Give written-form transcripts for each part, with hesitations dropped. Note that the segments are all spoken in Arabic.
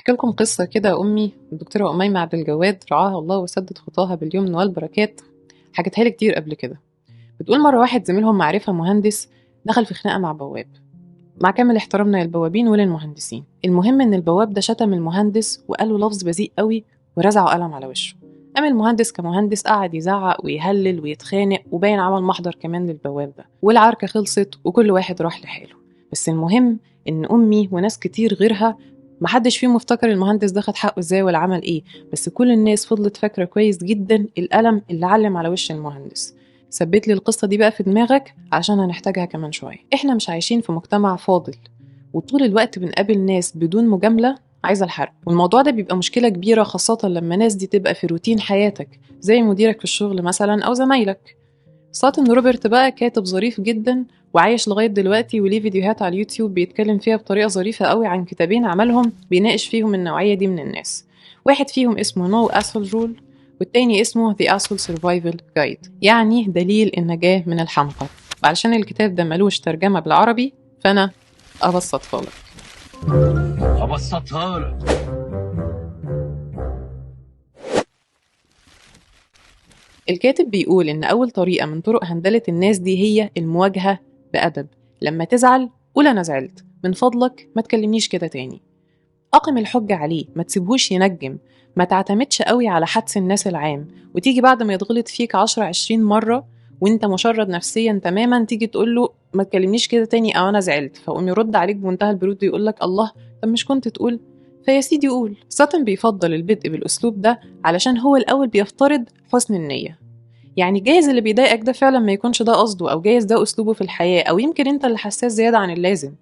هحكي لكم قصة كده. أمي الدكتورة أميمة عبد الجواد رعاها الله وسدد خطاها باليمن والبركات حكتها لي كتير قبل كده. بتقول مرة واحد زميلهم معرفة مهندس دخل في خناقة مع بواب، مع كامل احترامنا للبوابين وللمهندسين. المهم إن البواب ده شتم المهندس وقال له لفظ بذيء قوي ورزعه قلم على وشه. قام المهندس كمهندس قعد يزعق ويهلل ويتخانق وباين عمل محضر كمان للبواب ده، والعركة خلصت وكل واحد راح لحاله. بس المهم إن أمي وناس كتير غيرها محدش فيهم افتكر المهندس ده خد حقه ازاي ولا عمل ايه، بس كل الناس فضلت فاكرة كويس جدا القلم اللي علم على وش المهندس. ثبت لي القصة دي بقى في دماغك عشان هنحتاجها كمان شوية. احنا مش عايشين في مجتمع فاضل، وطول الوقت بنقابل ناس بدون مجاملة عايزة الحرب، والموضوع ده بيبقى مشكلة كبيرة خاصة لما ناس دي تبقى في روتين حياتك زي مديرك في الشغل مثلا أو زمايلك. ساتن روبرت بقى كاتب ظريف جدا وعايش لغاية دلوقتي، وليه فيديوهات على اليوتيوب بيتكلم فيها بطريقة ظريفة قوي عن كتابين عملهم بيناقش فيهم النوعية دي من الناس. واحد فيهم اسمه No Asshole Rule، والتاني اسمه The Asshole Survival Guide، يعني دليل النجاة من الحمقى. وعلشان الكتاب ده ملوش ترجمة بالعربي فأنا أبسطها لك. الكاتب بيقول إن أول طريقة من طرق هندلة الناس دي هي المواجهة بأدب. لما تزعل قول أنا زعلت، من فضلك ما تكلمنيش كده تاني. أقم الحجة عليه، ما تسيبهوش ينجم. ما تعتمدش قوي على حدس الناس العام وتيجي بعد ما يتغلط فيك 10-20 مرة وانت مشرد نفسيا تماما تيجي تقوله ما تكلمنيش كده تاني أو أنا زعلت، فقوم يرد عليك بمنتهى البرود ويقولك الله طب مش كنت تقول؟ فيا سيدي قول. ساتن بيفضل البدء بالأسلوب ده علشان هو الأول بيفترض حسن النية. يعني جايز اللي بيضايقك ده فعلا ما يكونش ده قصده، أو جايز ده أسلوبه في الحياة، أو يمكن أنت اللي حساس زيادة عن اللازم.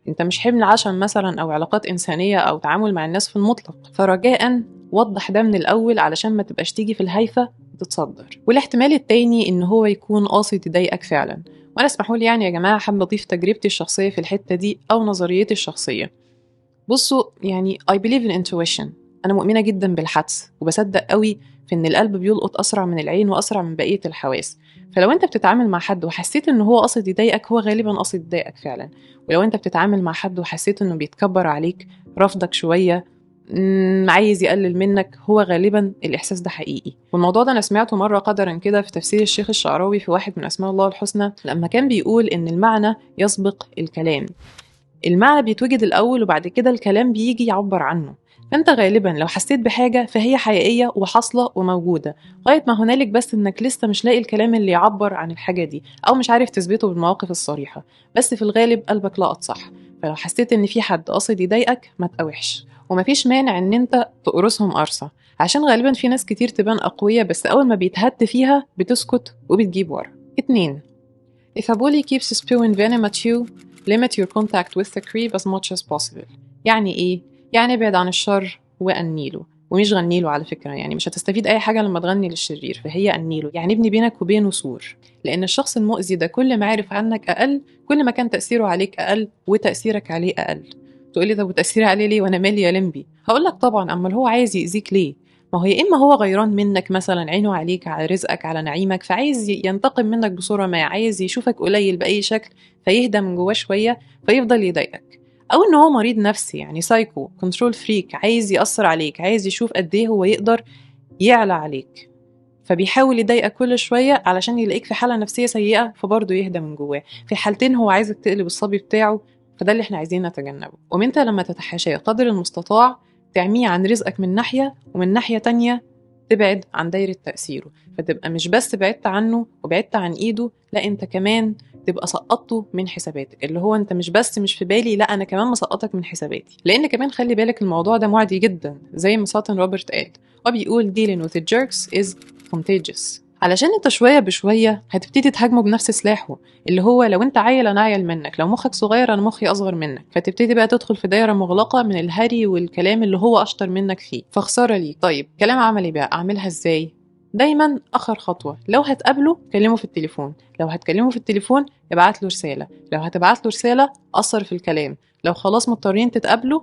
أنت مش حمل عشم مثلا أو علاقات إنسانية أو تعامل مع الناس في المطلق، فرجاء وضح ده من الأول علشان ما تبقاش تيجي في الهايفة وتتصدر. والاحتمال التاني إن هو يكون قاصد يضايقك فعلا. وأنا اسمحولي يعني يا جماعة حابة أضيف تجربتي الشخصية في الحتة دي أو نظريتي الشخصية. بصوا يعني I believe in intuition، أنا مؤمنة جدا بالحدس وبصدق قوي في إن القلب بيلقط أسرع من العين وأسرع من بقية الحواس. فلو أنت بتتعامل مع حد وحسيت إن هو قصد يضايقك هو غالبا قصد يضايقك فعلا. ولو أنت بتتعامل مع حد وحسيت إنه بيتكبر عليك، رفضك شوية، عايز يقلل منك، هو غالبا الإحساس ده حقيقي. والموضوع ده أنا سمعته مرة قدرا كده في تفسير الشيخ الشعراوي في واحد من أسماء الله الحسنى، لما كان بيقول إن المعنى يسبق الكلام. المعنى بيتوجد الأول وبعد كده الكلام بيجي يعبر عنه. فأنت غالبا لو حسيت بحاجة فهي حقيقية وحاصلة وموجودة، غاية ما هنالك بس إنك لسه مش لاقي الكلام اللي يعبر عن الحاجة دي أو مش عارف تثبته بالمواقف الصريحة، بس في الغالب قلبك لقط صح. فلو حسيت إن في حد قاصد يضايقك ما تقاوحش، ومفيش مانع إن أنت تقرصهم قرصة، عشان غالبا في ناس كتير تبان أقوية بس أول ما بيتهد فيها بتسكت وبتجيب ورا. 2. If a bully keeps spewing venom at you, limit your contact with the creep as much as possible. يعني إيه؟ يعني ابعد عن الشر وأنيله، ومش غنيله على فكرة، يعني مش هتستفيد أي حاجة لما تغني للشرير، فهي أنيله، يعني ابني بينك وبينه سور. لأن الشخص المؤذي ده كل ما عرف عنك أقل كل ما كان تأثيره عليك أقل وتأثيرك عليه أقل. تقولي طب وتأثيري عليه ليه وأنا مالي يا لمبي؟ هقولك طبعا، أما هو عايز يأذيك ليه؟ ما هو يا إما هو غيران منك مثلا، عينه عليك على رزقك على نعيمك فعايز ينتقم منك بصورة ما، عايز يشوفك قليل بأي شكل فيهدى من جواه شوية فيفضل يضايقك. أو إن هو مريض نفسي يعني سايكو كنترول فريك، عايز يأثر عليك، عايز يشوف قد إيه هو يقدر يعلى عليك، فبيحاول يضايقك كل شوية علشان يلاقيك في حالة نفسية سيئة فبرضه يهدى من جواه. في الحالتين هو عايزك تقلب الصبي بتاعه، فده اللي احنا عايزين نتجنبه. ومنت لما تتحاشاه قدر المستطاع تعميه عن رزقك من ناحية، ومن ناحية تانية تبعد عن دايرة تأثيره، فتبقى مش بس بعدت عنه وبعدت عن إيده، لا أنت كمان تبقى سقطته من حساباتك، اللي هو أنت مش بس مش في بالي، لا أنا كمان مسقطك من حساباتي. لأن كمان خلي بالك الموضوع ده معدي جدا زي ما ساتن روبرت قال، وبيقول dealing with the jerks is contagious. علشان انت شوية بشوية هتبتدي تهاجمه بنفس سلاحه، اللي هو لو انت عيل انا عيل منك، لو مخك صغير انا مخي اصغر منك، فتبتدي بقى تدخل في دايرة مغلقة من الهري والكلام اللي هو اشطر منك فيه، فخسارة ليه. طيب كلام عملي بقى اعملها ازاي؟ دايما اخر خطوة، لو هتقابله كلمه في التليفون، لو هتكلمه في التليفون ابعت له رسالة، لو هتبعت له رسالة قصر في الكلام، لو خلاص مضطرين تتقابلوا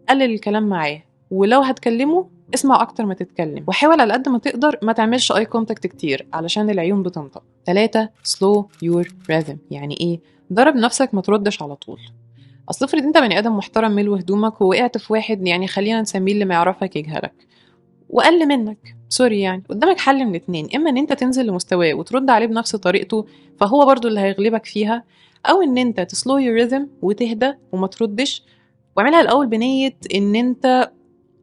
قلل الكلام معاه، ولو هتكلمه اسمع أكتر ما تتكلم، وحاول على قد ما تقدر ما تعملش اي كونتاكت كتير علشان العيون بتنطق. 3. slow your rhythm. يعني إيه؟ ضرب نفسك ما تردش على طول. اصل افرض انت بني ادم محترم ملو هدومك ووقعت في واحد يعني خلينا نسميه اللي ما يعرفك يجهلك وقل منك، سوري يعني قدامك حل من اتنين، اما ان انت تنزل لمستواه وترد عليه بنفس طريقته فهو برضو اللي هيغلبك فيها، او ان انت تسلو يور ريذم وتهدى وما تردش، واعملها الاول بنية ان انت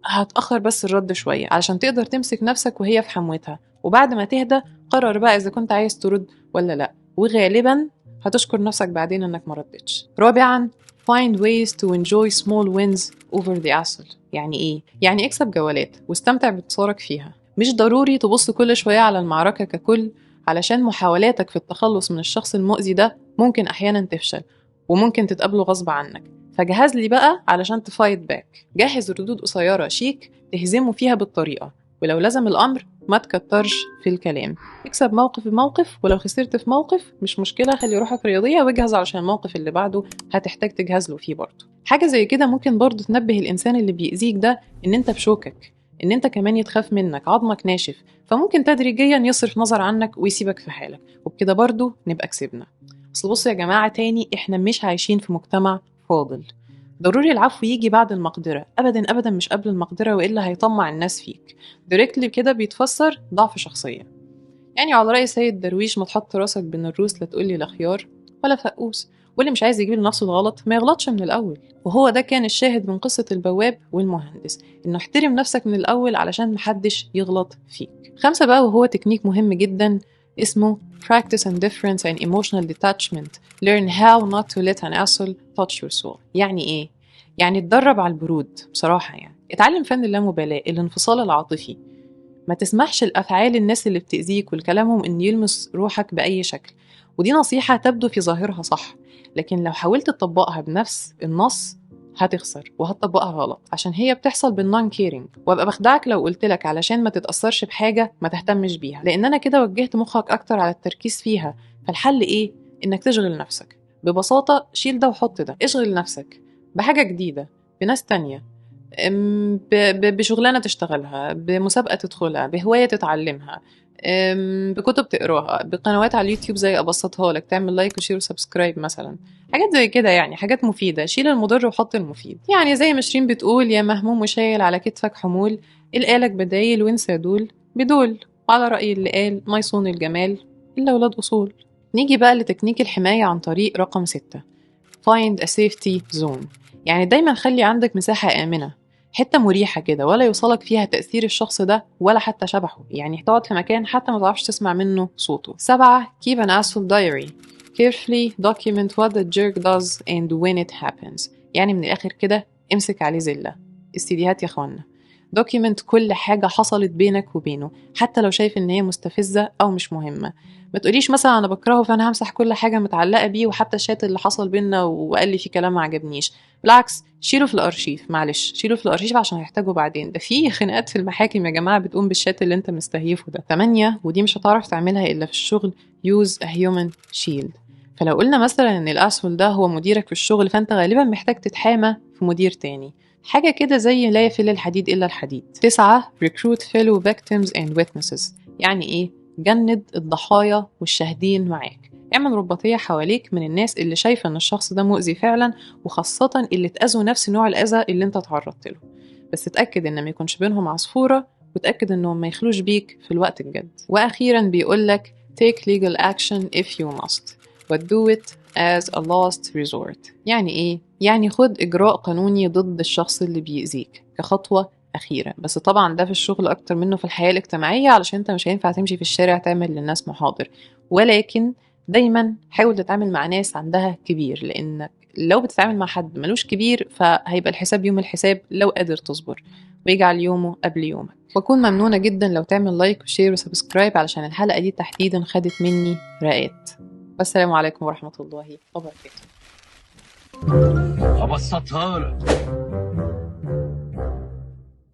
هتأخر بس الرد شوية علشان تقدر تمسك نفسك وهي في حموتها، وبعد ما تهدى قرر بقى إذا كنت عايز ترد ولا لأ، وغالبا هتشكر نفسك بعدين إنك ما ردتش. رابعا find ways to enjoy small wins over the hassle. يعني إيه؟ يعني اكسب جولات واستمتع بانتصارك فيها، مش ضروري تبص كل شوية على المعركة ككل، علشان محاولاتك في التخلص من الشخص المؤذي ده ممكن أحيانا تفشل وممكن تتقابله غصب عنك، فجهز لي بقى علشان تفايت باك، جهز ردود قصيرة شيك تهزمه فيها بالطريقة، ولو لزم الأمر ما تكترش في الكلام، اكسب موقف بموقف، ولو خسرت في موقف مش مشكلة خلي روحك رياضية واجهز علشان الموقف اللي بعده هتحتاج تجهز له فيه برضه. حاجة زي كده ممكن برضه تنبه الإنسان اللي بيأذيك ده إن أنت بشوكك، إن أنت كمان يتخاف منك، عظمك ناشف، فممكن تدريجيا يصرف نظر عنك ويسيبك في حالك، وبكده برضه نبقى كسبنا. أصل بصوا يا جماعة تاني، إحنا مش عايشين في مجتمع فاضل، ضروري العفو يجي بعد المقدرة، أبدا أبدا مش قبل المقدرة، وإلا هيطمع الناس فيك. دايركتلي كده بيتفسر ضعف شخصية، يعني على رأي سيد درويش ما تحط راسك بين الروس لا تقولي لا خيار ولا فقوس، واللي مش عايز يجيب لنفسه الغلط ما يغلطش من الأول. وهو ده كان الشاهد من قصة البواب والمهندس، إنه احترم نفسك من الأول علشان محدش يغلط فيك. 5 بقى، وهو تكنيك مهم جدا اسمه practice indifference and emotional detachment. learn how not to let an asshole touch your soul. يعني إيه؟ يعني اتدرب على البرود بصراحة، يعني اتعلم فن اللامبالاة، الانفصال العاطفي، ما تسمحش لأفعال الناس اللي بتأذيك والكلامهم إن يلمس روحك بأي شكل. ودي نصيحة تبدو في ظاهرها صح، لكن لو حاولت تطبقها بنفس النص هتخسر وهتطبقها غلط، عشان هي بتحصل بالنون كيرينج، وابقى بخدعك لو قلتلك علشان ما تتأثرش بحاجة ما تهتمش بيها، لأن أنا كده وجهت مخك أكتر على التركيز فيها. فالحل إيه؟ إنك تشغل نفسك ببساطة، شيل ده وحط ده، اشغل نفسك بحاجة جديدة، بناس تانية، بشغلانة تشتغلها، بمسابقة تدخلها، بهواية تتعلمها، بكتب تقراها، بقنوات على اليوتيوب زي أبسطها لك، تعمل لايك وشير وسبسكرايب مثلا، حاجات زي كده، يعني حاجات مفيدة. شيل المضر وحط المفيد، يعني زي ما شيرين بتقول يا مهموم وشايل على كتفك حمول، القالك بدايل وانسى دول بدول، وعلى رأي اللي قال ما يصون الجمال إلا ولاد أصول. نيجي بقى لتكنيك الحماية عن طريق رقم 6، find a safety zone. يعني دايما خلي عندك مساحة آمنة، حتة مريحة كده ولا يوصلك فيها تأثير الشخص ده ولا حتى شبحه، يعني تقعد في مكان حتى ما تعرفش تسمع منه صوته. 7 keep an asshole diary. carefully document what the jerk does and when it happens. يعني من الآخر كده امسك عليه زلة، استديهات يا اخوانا. document كل حاجة حصلت بينك وبينه، حتى لو شايف ان هي مستفزة او مش مهمة. ما تقوليش مثلا انا بكرهه فانا همسح كل حاجة متعلقة بيه وحتى الشات اللي حصل بينا وقال لي فيه كلام ما عجبنيش، بالعكس شيله في الارشيف، معلش شيله في الارشيف عشان هيحتاجه بعدين، ده في خناقات في المحاكم يا جماعه بتقوم بالشات اللي انت مستهيفه ده. 8 ودي مش هتعرف تعملها الا في الشغل، use a human shield. فلو قلنا مثلا ان الاسهل ده هو مديرك في الشغل، فانت غالبا محتاج تتحامى في مدير تاني، حاجه كده زي لا يفل الحديد الا الحديد. 9 recruit fellow victims and witnesses. يعني ايه؟ جند الضحايا والشاهدين معاك، اعمل رباطية حواليك من الناس اللي شايفة ان الشخص ده مؤذي فعلا، وخاصة اللي اتأذوا نفس نوع الأذى اللي انت تعرضت له، بس تأكد ان ما يكونش بينهم عصفورة، وتأكد انهم ما يخلوش بيك في الوقت الجد. وأخيرا بيقولك take legal action if you must but do it as a last resort. يعني ايه؟ يعني خد إجراء قانوني ضد الشخص اللي بيأذيك كخطوة أخيرة، بس طبعا ده في الشغل أكتر منه في الحياة الاجتماعية، علشان انت مش هينفع تمشي في الشارع تعمل للناس محاضر، ولكن دايما حاول تتعامل مع ناس عندها كبير، لأنك لو بتتعامل مع حد ملوش كبير فهيبقى الحساب يوم الحساب لو قادر تصبر، ويجعل يومه قبل يومك. وأكون ممنونة جدا لو تعمل لايك وشير وسبسكرايب علشان الحلقة دي تحديدا خدت مني رقات. والسلام عليكم ورحمة الله وبركاته. أبسطها لك.